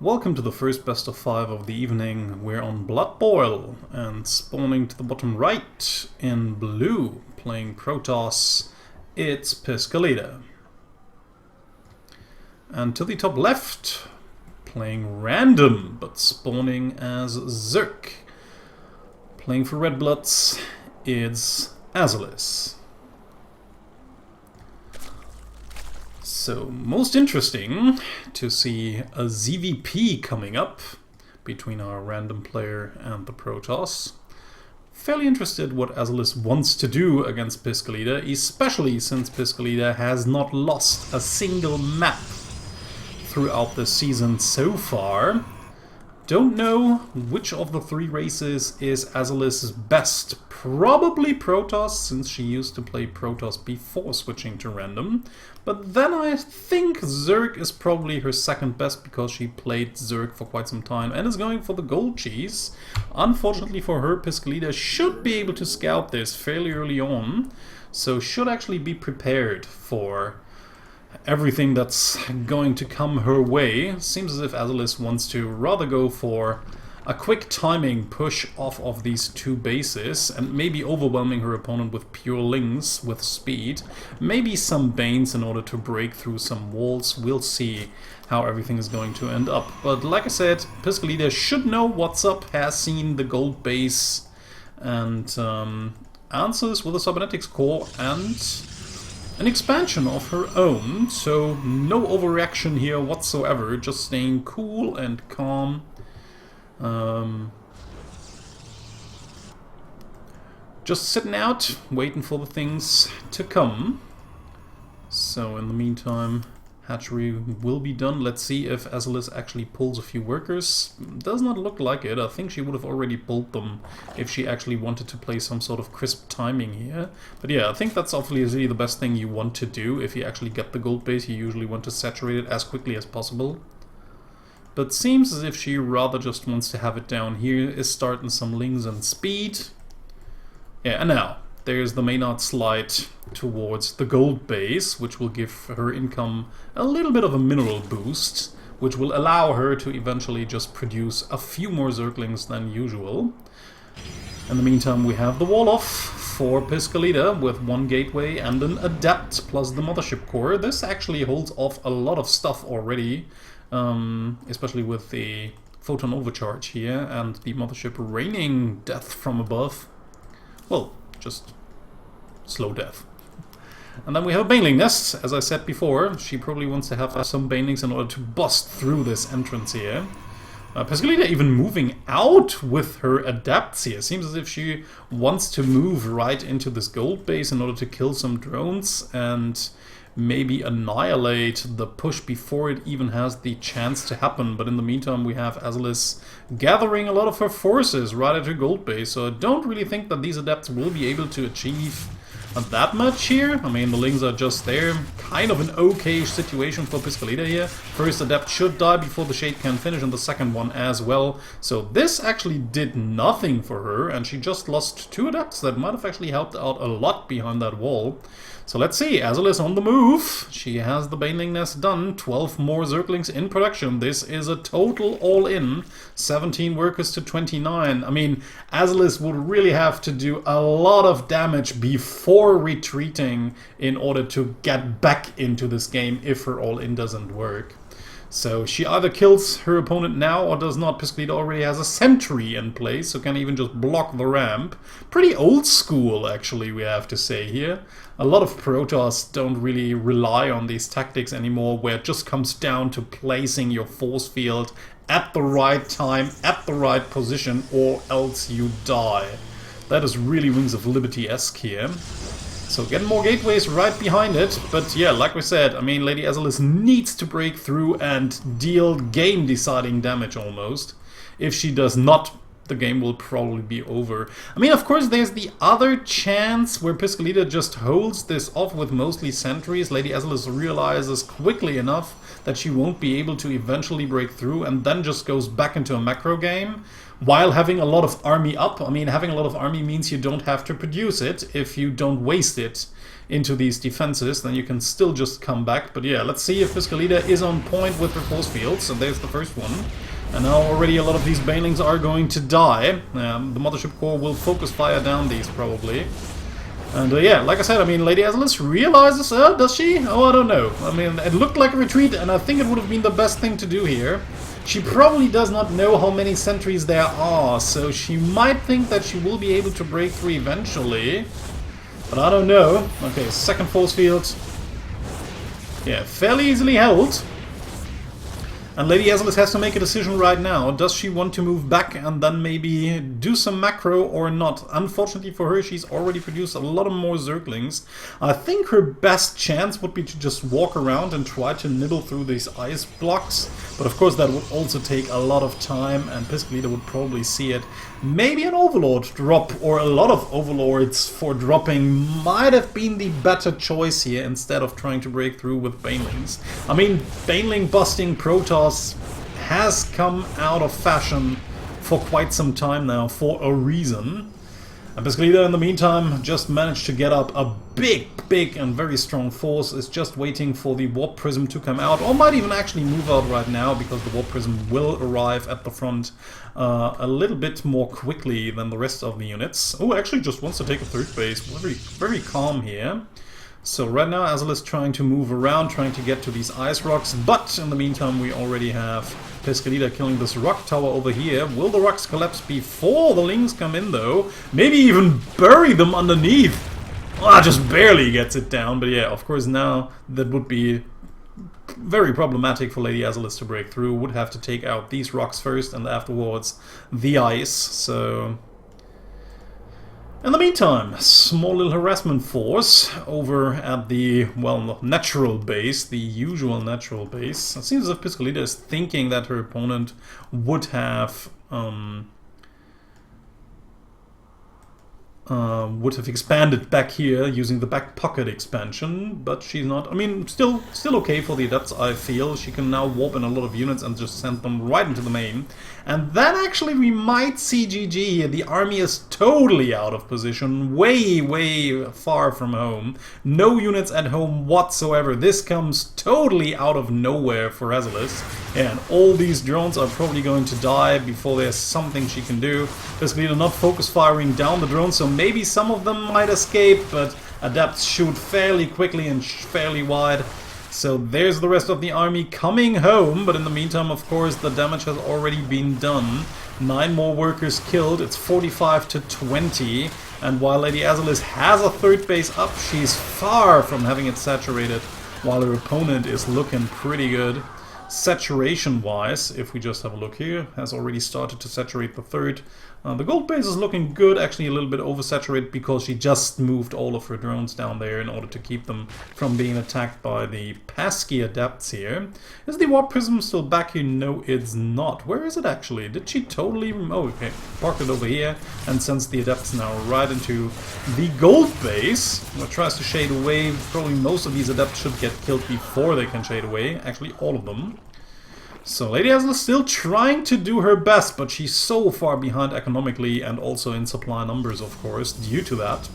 Welcome to the first best of 5 of the evening. We're on Blood Boil and spawning to the bottom right in blue, playing Protoss, it's Piscolita. And to the top left, playing random, but spawning as Zerk. Playing for Red Bloods, it's Azylis. So, most interesting to see a ZVP coming up between our random player and the Protoss. Fairly interested what Azylis wants to do against Piscolita, especially since Piscolita has not lost a single map throughout the season so far. Don't know which of the 3 races is Azylis' best. Probably Protoss, since she used to play Protoss before switching to random. But then I think Zerg is probably her second best because she played Zerg for quite some time and is going for the gold cheese. Unfortunately for her, Piscolita should be able to scout this fairly early on, so should actually be prepared for everything that's going to come her way. Seems as if Azylis wants to rather go for a quick timing push off of these 2 bases and maybe overwhelming her opponent with pure lings with speed. Maybe some banes in order to break through some walls. We'll see how everything is going to end up. But like I said, Piscolita should know what's up, has seen the gold base, and answers with a cybernetics core and an expansion of her own, so no overreaction here whatsoever, just staying cool and calm. Just sitting out, waiting for the things to come. So in the meantime, hatchery will be done. Let's see if Azylis actually pulls a few workers. Does not look like it. I think she would have already pulled them if she actually wanted to play some sort of crisp timing here. But yeah, I think that's obviously the best thing you want to do. If you actually get the gold base, you usually want to saturate it as quickly as possible. But seems as if she rather just wants to have it down here, is starting some lings and speed. Yeah, and now there's the Maynard slide towards the gold base, which will give her income a little bit of a mineral boost, which will allow her to eventually just produce a few more Zerglings than usual. In the meantime, we have the wall off for Piscolita with 1 gateway and an adept plus the mothership core. This actually holds off a lot of stuff already, especially with the photon overcharge here and the mothership raining death from above. Well, just slow death. And then we have a Baneling Nest, as I said before. She probably wants to have some Banelings in order to bust through this entrance here. Piscolita even moving out with her adepts here. Seems as if she wants to move right into this gold base in order to kill some drones and maybe annihilate the push before it even has the chance to happen. But in the meantime, we have Azylis gathering a lot of her forces right at her gold base. So I don't really think that these adepts will be able to achieve that much here. I mean, the lings are just there. Kind of an okay situation for Piscolita here. First adept should die before the shade can finish, and the second one as well. So this actually did nothing for her, and she just lost 2 adepts that might have actually helped out a lot behind that wall. So let's see, Azylis on the move. She has the Baneling Nest done, 12 more Zerglings in production. This is a total all-in, 17 workers to 29. I mean, Azylis would really have to do a lot of damage before retreating in order to get back into this game if her all-in doesn't work. So she either kills her opponent now or does not. Piscolita already has a sentry in place, so can even just block the ramp. Pretty old school, actually, we have to say here. A lot of Protoss don't really rely on these tactics anymore, where it just comes down to placing your force field at the right time, at the right position, or else you die. That is really Wings of Liberty-esque here. So getting more gateways right behind it, but yeah, like we said, I mean, Lady Azylis needs to break through and deal game-deciding damage almost. If she does not the game will probably be over. I mean, of course, there's the other chance where Piscolita just holds this off with mostly sentries. Lady Azylis realizes quickly enough that she won't be able to eventually break through, and then just goes back into a macro game while having a lot of army up. I mean, having a lot of army means you don't have to produce it. If you don't waste it into these defenses, then you can still just come back. But yeah, let's see if Piscolita is on point with her force fields. So there's the first one. And now already a lot of these banelings are going to die. The Mothership Corps will focus fire down these probably. And yeah, like I said, I mean, Lady Azylis realizes, does she? Oh, I don't know. I mean, it looked like a retreat, and I think it would have been the best thing to do here. She probably does not know how many sentries there are, so she might think that she will be able to break through eventually. But I don't know. Okay, second force field. Yeah, fairly easily held. And Lady Azylis has to make a decision right now. Does she want to move back and then maybe do some macro or not? Unfortunately for her, she's already produced a lot of more Zerglings. I think her best chance would be to just walk around and try to nibble through these ice blocks. But of course that would also take a lot of time, and Piscolita would probably see it. Maybe an Overlord drop or a lot of Overlords for dropping might have been the better choice here instead of trying to break through with Banelings. I mean, Baneling busting Protoss has come out of fashion for quite some time now for a reason. And Piscolita, in the meantime, just managed to get up a big and very strong force. Is just waiting for the Warp Prism to come out, or might even actually move out right now, because the Warp Prism will arrive at the front a little bit more quickly than the rest of the units. Oh, actually just wants to take a third base. Very calm here. So right now Azylis trying to move around, trying to get to these ice rocks, but in the meantime we already have Piscolita killing this rock tower over here. Will the rocks collapse before the Lings come in though? Maybe even bury them underneath. Ah, just barely gets it down, but yeah, of course now that would be very problematic for Lady Azylis to break through. Would have to take out these rocks first and afterwards the ice, so... In the meantime, small little harassment force over at the, well, natural base, the usual natural base. It seems as if Piscolita is thinking that her opponent would have expanded back here using the back pocket expansion, but she's not. I mean, still okay for the Adepts, I feel. She can now warp in a lot of units and just send them right into the main. And then actually we might see GG here. The army is totally out of position, way far from home. No units at home whatsoever. This comes totally out of nowhere for Azylis. And all these drones are probably going to die before there's something she can do. Piscolita not focus firing down the drones, so maybe some of them might escape, but Adepts shoot fairly quickly and fairly wide. So there's the rest of the army coming home, but in the meantime, of course, the damage has already been done. 9 more workers killed, it's 45 to 20, and while Lady Azylis has a third base up, she's far from having it saturated, while her opponent is looking pretty good. Saturation-wise, if we just have a look here, has already started to saturate the third. The gold base is looking good, actually a little bit oversaturated because she just moved all of her drones down there in order to keep them from being attacked by the pesky Adepts here. Is the Warp Prism still back here? No, it's not. Where is it actually? Did she totally... Oh, okay. Parked it over here and sends the Adepts now right into the gold base. What tries to shade away. Probably most of these Adepts should get killed before they can shade away. Actually, all of them. So Lady Azylis still trying to do her best, but she's so far behind economically and also in supply numbers, of course, due to that.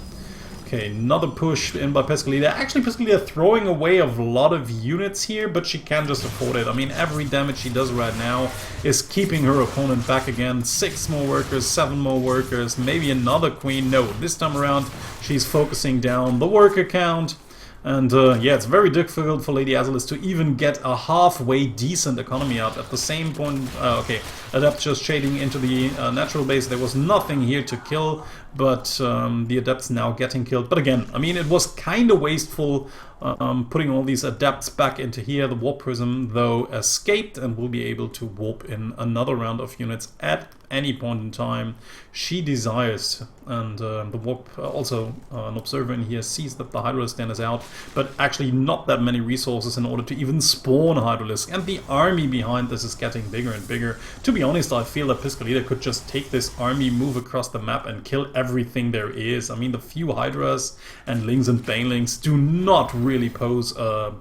Okay, another push in by Piscolita. Actually, Piscolita throwing away a lot of units here, but she can just afford it. I mean, every damage she does right now is keeping her opponent back again. 6 more workers, 7 more workers, maybe another queen. No, this time around she's focusing down the worker count. And yeah, it's very difficult for Lady Azylis to even get a halfway decent economy up at the same point. Okay, Adept just shading into the natural base. There was nothing here to kill, but the Adepts now getting killed. But again, I mean, it was kind of wasteful putting all these Adepts back into here. The Warp Prism, though, escaped and will be able to warp in another round of units at any point in time she desires. And the warp, also an observer in here, sees that the Hydralisk den is out, but actually not that many resources in order to even spawn Hydralisk. And the army behind this is getting bigger and bigger. To be honest, I feel that Piscolita could just take this army, move across the map, and kill everything there is. I mean, the few Hydras and Lings and Banelings do not really pose a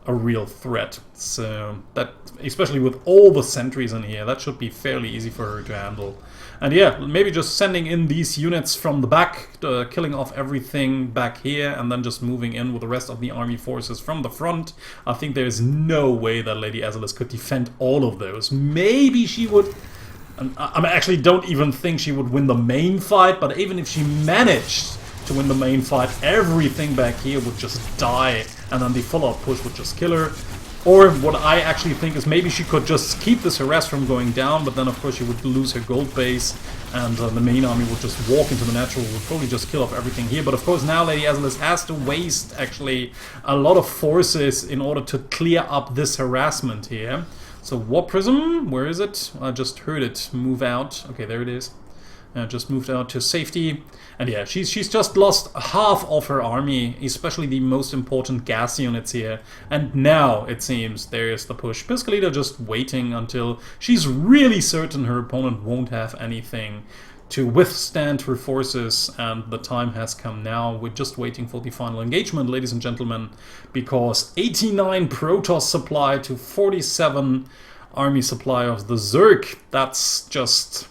real threat. So that, especially with all the sentries in here, that should be fairly easy for her to handle. And yeah, maybe just sending in these units from the back, killing off everything back here, and then just moving in with the rest of the army forces from the front. I think there's no way that Lady Azylis could defend all of those. Maybe she would. I actually don't even think she would win the main fight, but even if she managed to win the main fight, everything back here would just die, and then the follow-up push would just kill her. Or what I actually think is maybe she could just keep this harass from going down, but then of course she would lose her gold base, and the main army would just walk into the natural, would probably just kill off everything here. But of course now Lady Azylis has to waste actually a lot of forces in order to clear up this harassment here. So Warp Prism, where is it? I just heard it move out. Okay, there it is. Just moved out to safety. And yeah, she's just lost half of her army, especially the most important gas units here. And now, it seems, there's the push. Piscolita just waiting until she's really certain her opponent won't have anything to withstand her forces, and the time has come now. We're just waiting for the final engagement, ladies and gentlemen, because 89 Protoss supply to 47 army supply of the Zerg. That's just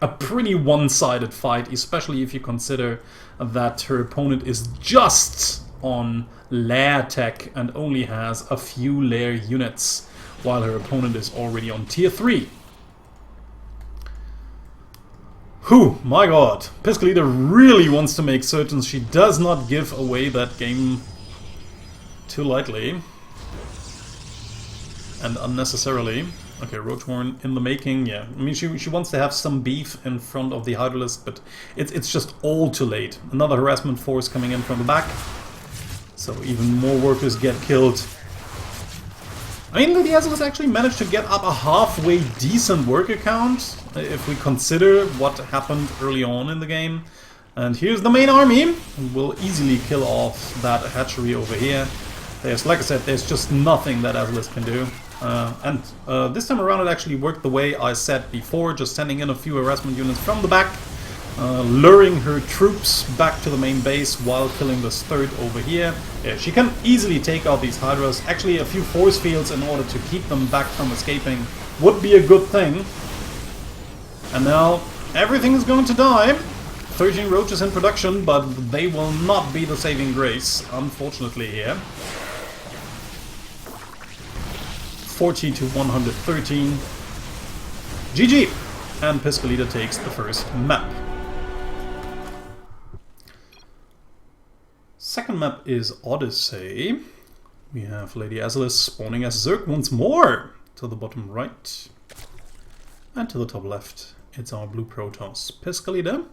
a pretty one-sided fight, especially if you consider that her opponent is just on lair tech and only has a few lair units, while her opponent is already on tier 3. Whew, my god. Piscolita really wants to make certain she does not give away that game too lightly and unnecessarily. Okay, Roachhorn in the making, yeah. I mean, she wants to have some beef in front of the Hydralisk, but it's just all too late. Another harassment force coming in from the back, so even more workers get killed. I mean, Lady Azylis actually managed to get up a halfway decent worker count, if we consider what happened early on in the game. And here's the main army. We'll easily kill off that hatchery over here. There's, like I said, there's just nothing that Azylis can do. This time around it actually worked the way I said before, just sending in a few harassment units from the back, luring her troops back to the main base while killing this third over here. Yeah, she can easily take out these Hydras. Actually, a few force fields in order to keep them back from escaping would be a good thing. And now everything is going to die. 13 roaches in production, but they will not be the saving grace, unfortunately here. 40 to 113. GG! And Piscolita takes the first map. Second map is Odyssey. We have Lady Azylis spawning as Zerg once more! To the bottom right. And to the top left, it's our blue Protoss. Piscolita.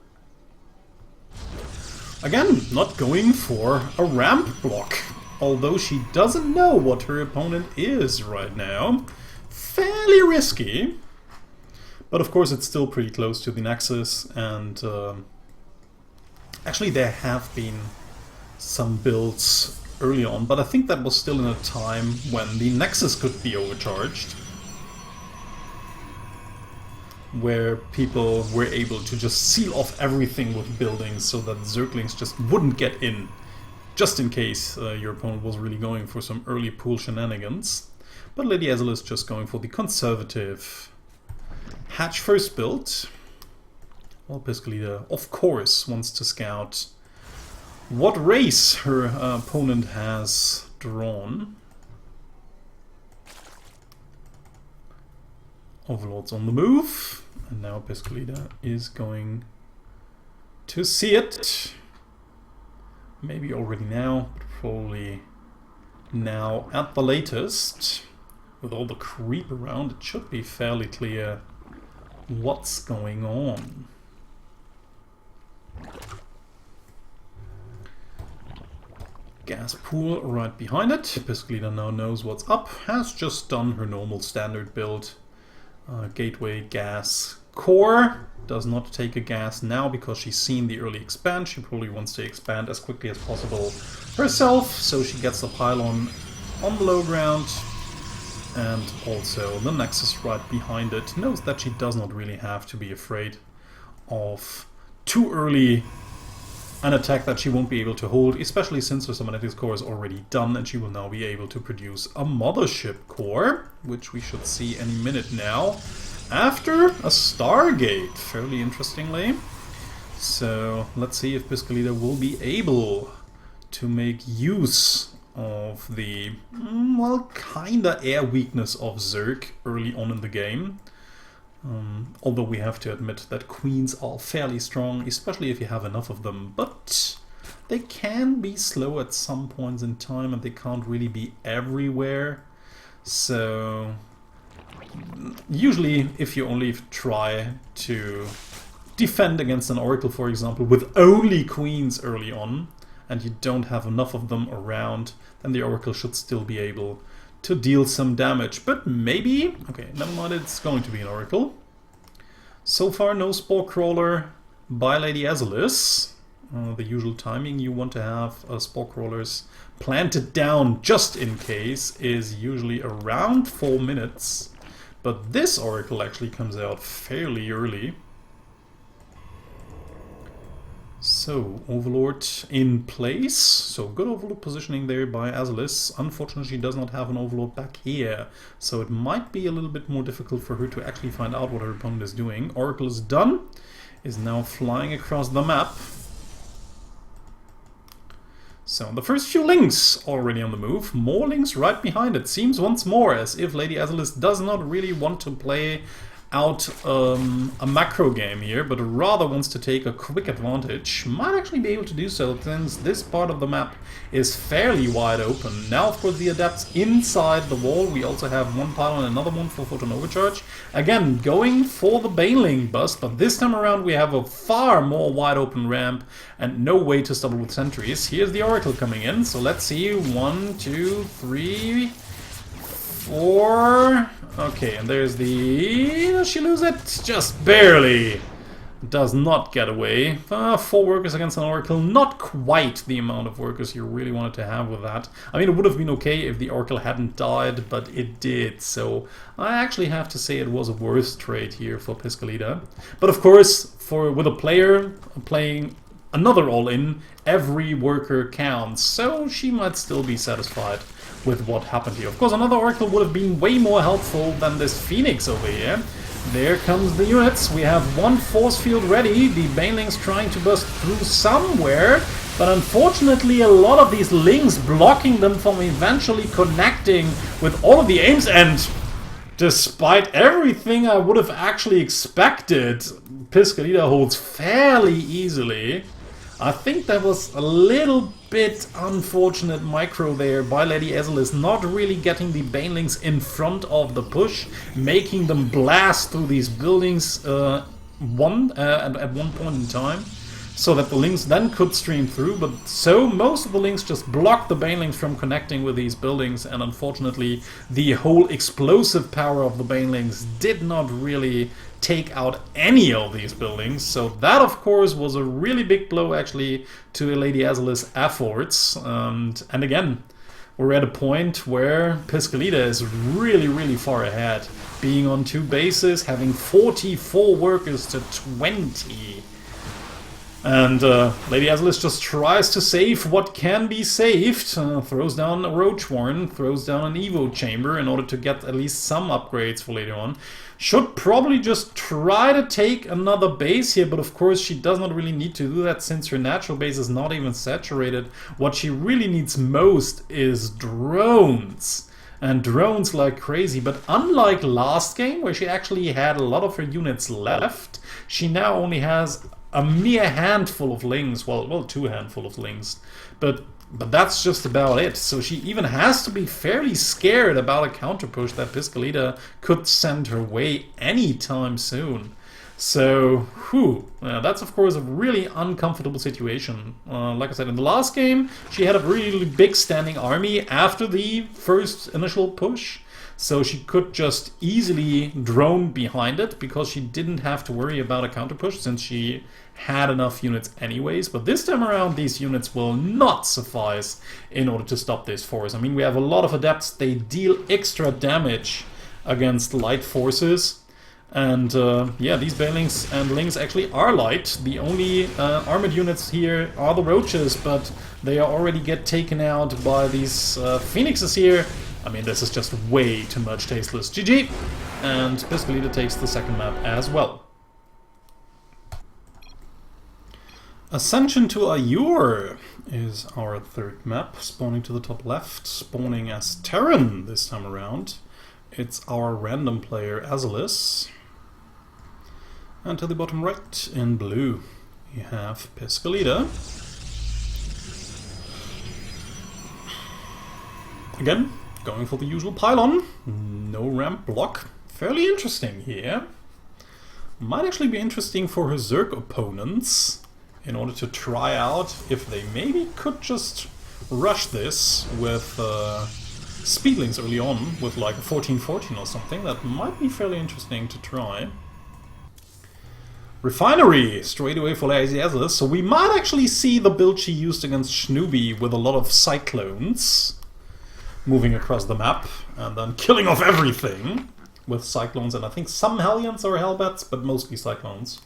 Again, not going for a ramp block. Although she doesn't know what her opponent is right now. Fairly risky. But of course it's still pretty close to the Nexus, and actually there have been some builds early on, but I think that was still in a time when the Nexus could be overcharged, where people were able to just seal off everything with buildings so that Zerglings just wouldn't get in, just in case your opponent was really going for some early pool shenanigans. But Lady Azylis just going for the conservative hatch first build. Well, Piscolita, of course, wants to scout what race her opponent has drawn. Overlord's on the move, and now Piscolita is going to see it. Maybe already now, but probably now at the latest. With all the creep around, it should be fairly clear what's going on. Gas pool right behind it. Piscolita now knows what's up, has just done her normal standard build. Gateway gas core. Does not take a gas now because she's seen the early expand. She probably wants to expand as quickly as possible herself, so she gets the pylon on the low ground. And also the Nexus right behind it. Knows that she does not really have to be afraid of too early an attack that she won't be able to hold, especially since her Cybernetics core is already done and she will now be able to produce a Mothership core, which we should see any minute now, after a Stargate, fairly interestingly. So let's see if Piscolita will be able to make use of the, well, kinda air weakness of Zerg early on in the game. Although we have to admit that queens are fairly strong, especially if you have enough of them, but they can be slow at some points in time and they can't really be everywhere. So usually if you only try to defend against an Oracle, for example, with only queens early on, and you don't have enough of them around, then the Oracle should still be able to deal some damage. But maybe... okay, never mind, it's going to be an Oracle. So far, no Spore Crawler by Lady Azylis. The usual timing you want to have Spore Crawlers planted down just in case is usually around 4 minutes. But this Oracle actually comes out fairly early. So, Overlord in place. So, good Overlord positioning there by Azylis. Unfortunately, she does not have an Overlord back here. So, it might be a little bit more difficult for her to actually find out what her opponent is doing. Oracle is done. Is now flying across the map. So, the first few links already on the move. More links right behind it. Seems once more as if Lady Azylis does not really want to play out a macro game here, but rather wants to take a quick advantage. Might actually be able to do so since this part of the map is fairly wide open. Now, of course, the Adepts inside the wall. We also have one pylon and another one for Photon Overcharge. Again, going for the Baneling bust, but this time around we have a far more wide open ramp and no way to stop it with sentries. Here's the Oracle coming in, so let's see. 1, 2, 3, 4... okay, and there's the... does she lose it? Just barely. Does not get away. 4 workers against an Oracle. Not quite the amount of workers you really wanted to have with that. I mean, it would have been okay if the Oracle hadn't died, but it did. So I actually have to say it was a worse trade here for Piscolita. But of course, with a player playing another all-in, every worker counts. So she might still be satisfied with what happened here. Of course, another Oracle would have been way more helpful than this Phoenix over here. There comes the units. We have one force field ready. The Banelings trying to bust through somewhere, but unfortunately a lot of these links blocking them from eventually connecting with all of the aims, and despite everything I would have actually expected, Piscolita holds fairly easily. I think that was a little bit unfortunate micro there by Lady Azylis, not really getting the Banelings in front of the push, making them blast through these buildings at one point in time, so that the links then could stream through. But so most of the links just blocked the Banelings from connecting with these buildings, and unfortunately the whole explosive power of the Banelings did not really take out any of these buildings. So that, of course, was a really big blow actually to Lady Azylis' efforts. And again, we're at a point where Piscolita is really, really far ahead, being on 2 bases, having 44 workers to 20. And Lady Azylis just tries to save what can be saved, throws down a Roachwarren, throws down an Evo Chamber in order to get at least some upgrades for later on. Should probably just try to take another base here, but of course she does not really need to do that since her natural base is not even saturated. What she really needs most is drones. And drones like crazy, but unlike last game where she actually had a lot of her units left, she now only has a mere handful of links, well 2 handful of links, but that's just about it. So she even has to be fairly scared about a counter push that Piscolita could send her way anytime soon. So, that's of course a really uncomfortable situation. Like I said, in the last game, she had a really big standing army after the first initial push. so she could just easily drone behind it because she didn't have to worry about a counter push since she had enough units anyways. But this time around, these units will not suffice in order to stop this force. I mean, we have a lot of adepts. They deal extra damage against light forces. And yeah, these Banelings and Lings actually are light. The only armored units here are the Roaches, but they already get taken out by these Phoenixes here. I mean, this is just way too much tasteless. GG! And Piscolita takes the second map as well. Ascension to Ayur is our third map, spawning to the top left, spawning as Terran this time around. It's our random player Azylis. And to the bottom right, in blue, you have Piscolita. Again, going for the usual pylon. No ramp block. Fairly interesting here. Might actually be interesting for her Zerg opponents in order to try out if they maybe could just rush this with speedlings early on with like a 14-14 or something. That might be fairly interesting to try. Refinery, straight away for Lazy Azylis, so we might actually see the build she used against Shnubi with a lot of Cyclones moving across the map and then killing off everything with Cyclones and I think some Hellions or Hellbats, but mostly Cyclones.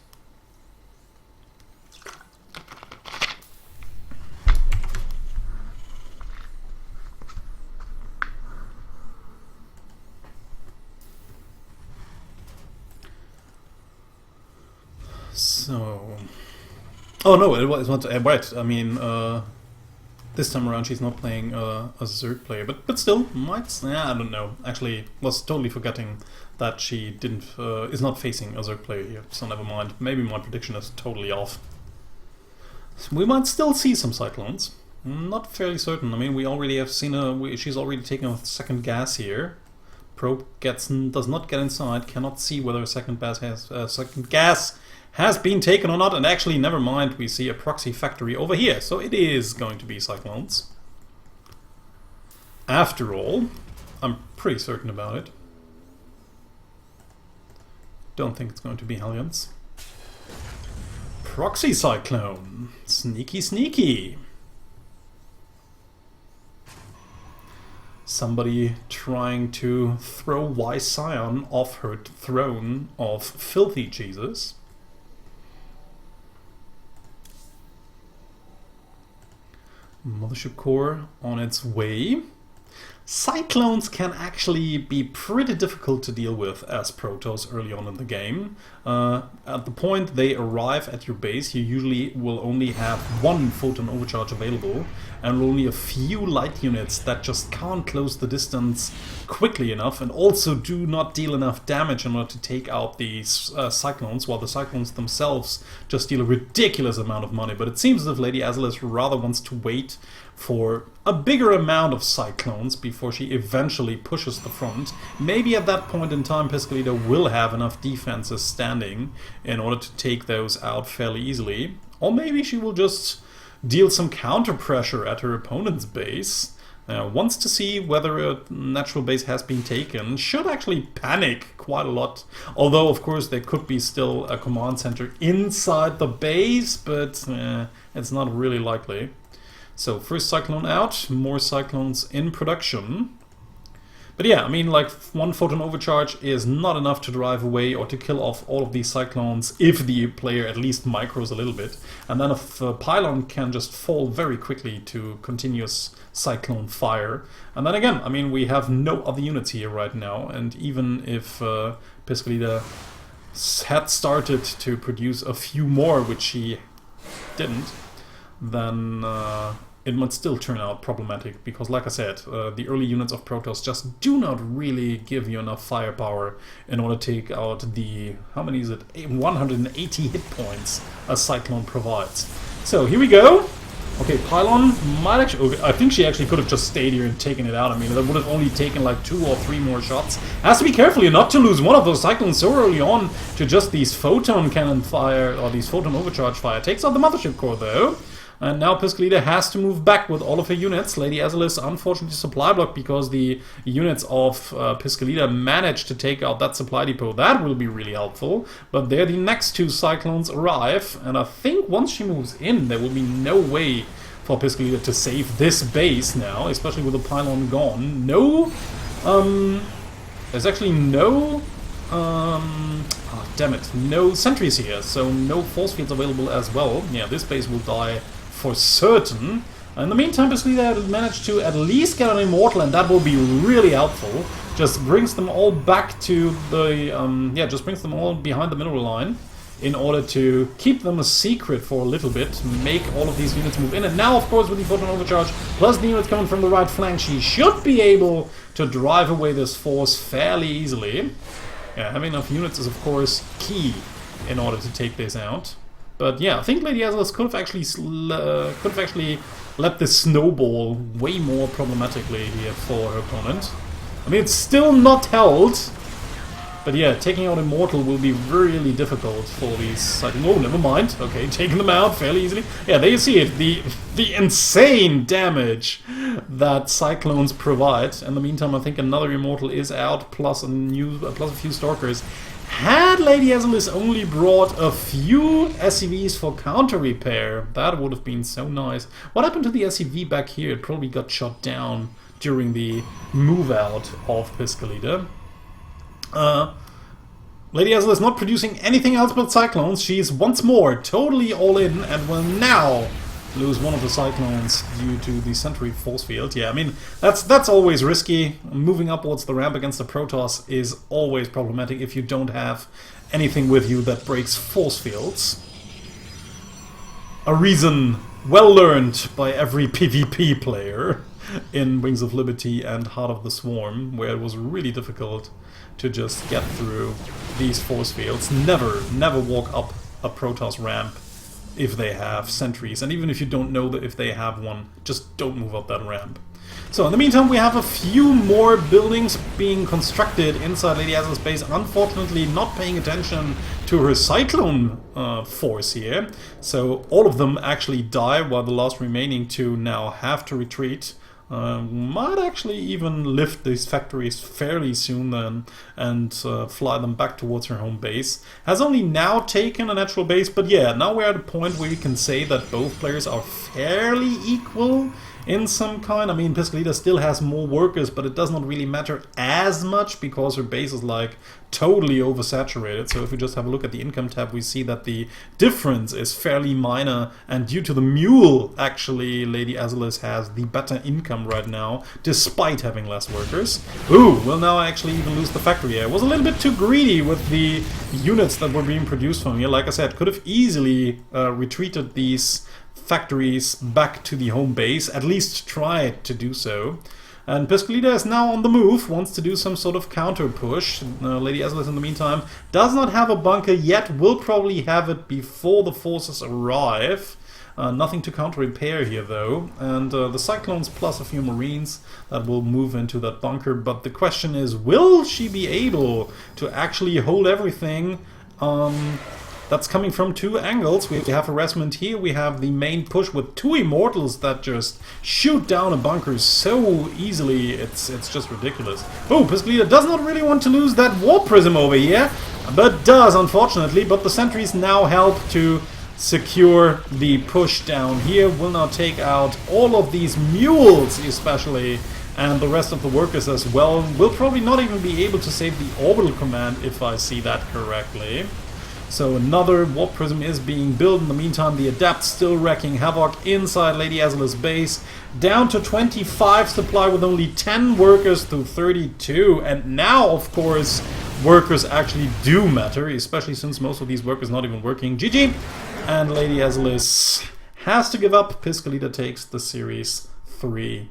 So, oh no, it was not right. I mean, this time around she's not playing a Zerg player, but still might. Yeah, I don't know. Actually, was totally forgetting that she didn't is not facing a Zerg player here. So never mind. Maybe my prediction is totally off. We might still see some Cyclones. Not fairly certain. I mean, we already have seen her. She's already taken a second gas here. Probe does not get inside. Cannot see whether a second gas has been taken or not, and actually, never mind, we see a proxy factory over here, so it is going to be Cyclones. After all, I'm pretty certain about it. Don't think it's going to be Hellions. Proxy Cyclone. Sneaky, sneaky. Somebody trying to throw Wise Scion off her throne of filthy Jesus. Mothership Core on its way. Cyclones can actually be pretty difficult to deal with as Protoss early on in the game. At the point they arrive at your base, you usually will only have one photon overcharge available and only a few light units that just can't close the distance quickly enough and also do not deal enough damage in order to take out these Cyclones, while the Cyclones themselves just deal a ridiculous amount of money. But it seems as if Lady Azylis rather wants to wait for a bigger amount of Cyclones before she eventually pushes the front. Maybe at that point in time Piscolita will have enough defenses standing in order to take those out fairly easily. Or maybe she will just deal some counter pressure at her opponent's base. Wants to see whether a natural base has been taken. Should actually panic quite a lot. Although, of course, there could be still a command center inside the base, but it's not really likely. So, first Cyclone out, more Cyclones in production. But yeah, I mean, like, one photon overcharge is not enough to drive away or to kill off all of these Cyclones if the player at least micros a little bit. And then a pylon can just fall very quickly to continuous Cyclone fire. And then again, I mean, we have no other units here right now. And even if Piscolita had started to produce a few more, which she didn't, then it might still turn out problematic, because like I said, the early units of Protoss just do not really give you enough firepower in order to take out the, how many is it, 180 hit points a Cyclone provides. So here we go. Okay, Pylon might actually, okay, I think she actually could have just stayed here and taken it out. I mean, that would have only taken like 2 or 3 more shots. Has to be careful here not to lose one of those Cyclones so early on to just these photon cannon fire, or these photon overcharge fire. Takes out the Mothership Core though. And now Piscolita has to move back with all of her units. Lady Azylis unfortunately supply blocked because the units of Piscolita managed to take out that supply depot. That will be really helpful. But there the next two cyclones arrive, and I think once she moves in, there will be no way for Piscolita to save this base now, especially with the pylon gone. No, there's actually no, oh, damn it, no sentries here, so no force fields available as well. Yeah, this base will die for certain. In the meantime, Piscolita managed to at least get an immortal, and that will be really helpful. Just brings them all back to the, yeah, just brings them all behind the mineral line in order to keep them a secret for a little bit, make all of these units move in. And now, of course, with the photon overcharge, plus the units coming from the right flank, she should be able to drive away this force fairly easily. Yeah, having enough units is, of course, key in order to take this out. But yeah, I think Lady Azylis could have actually let this snowball way more problematically here for her opponent. I mean, it's still not held, but yeah, taking out Immortal will be really difficult for these. Oh, never mind. Okay, taking them out fairly easily. Yeah, there you see it. The insane damage that Cyclones provide. In the meantime, I think another Immortal is out, plus a few Stalkers. Had Lady Azylis only brought a few SCVs for counter repair, that would have been so nice. What happened to the SCV back here? It probably got shot down during the move out of Piscolita. Lady Azylis not producing anything else but Cyclones. She's once more totally all in and will now lose one of the Cyclones due to the Sentry force field. Yeah, I mean, that's always risky. Moving upwards the ramp against the Protoss is always problematic if you don't have anything with you that breaks force fields. A reason well learned by every PvP player in Wings of Liberty and Heart of the Swarm, where it was really difficult to just get through these force fields. Never walk up a Protoss ramp if they have sentries, and even if you don't know that if they have one, just don't move up that ramp. So in the meantime, we have a few more buildings being constructed inside Lady Azylis' base, unfortunately not paying attention to her Cyclone force here. So all of them actually die, while the last remaining two now have to retreat. Might actually even lift these factories fairly soon then and fly them back towards her home base. Has only now taken a natural base, but yeah, now we're at a point where we can say that both players are fairly equal in some kind. I mean, Piscolita still has more workers, but it does not really matter as much because her base is like totally oversaturated. So if we just have a look at the income tab, we see that the difference is fairly minor, and due to the mule, actually, Lady Azylis has the better income right now, despite having less workers. Ooh, will now actually even lose the factory. I was a little bit too greedy with the units that were being produced from here. Like I said, could have easily retreated these factories back to the home base, at least tried to do so. And Piscolita is now on the move, wants to do some sort of counter push. Lady Azylis in the meantime does not have a bunker yet, will probably have it before the forces arrive. Nothing to counter repair here though, and the Cyclones plus a few Marines that will move into that bunker, but the question is, will she be able to actually hold everything? That's coming from two angles. We have harassment here, we have the main push with two Immortals that just shoot down a bunker so easily, it's just ridiculous. Oh, Piscolita does not really want to lose that Warp Prism over here, but does, unfortunately, but the sentries now help to secure the push down here. Will now take out all of these mules especially, and the rest of the workers as well. Will probably not even be able to save the orbital command if I see that correctly. So another Warp Prism is being built. In the meantime, the Adept still wreaking havoc inside Lady Azylis' base. Down to 25 supply with only 10 workers to 32. And now, of course, workers actually do matter, especially since most of these workers not even working. GG! And Lady Azylis has to give up. Piscolita takes the series 3-0.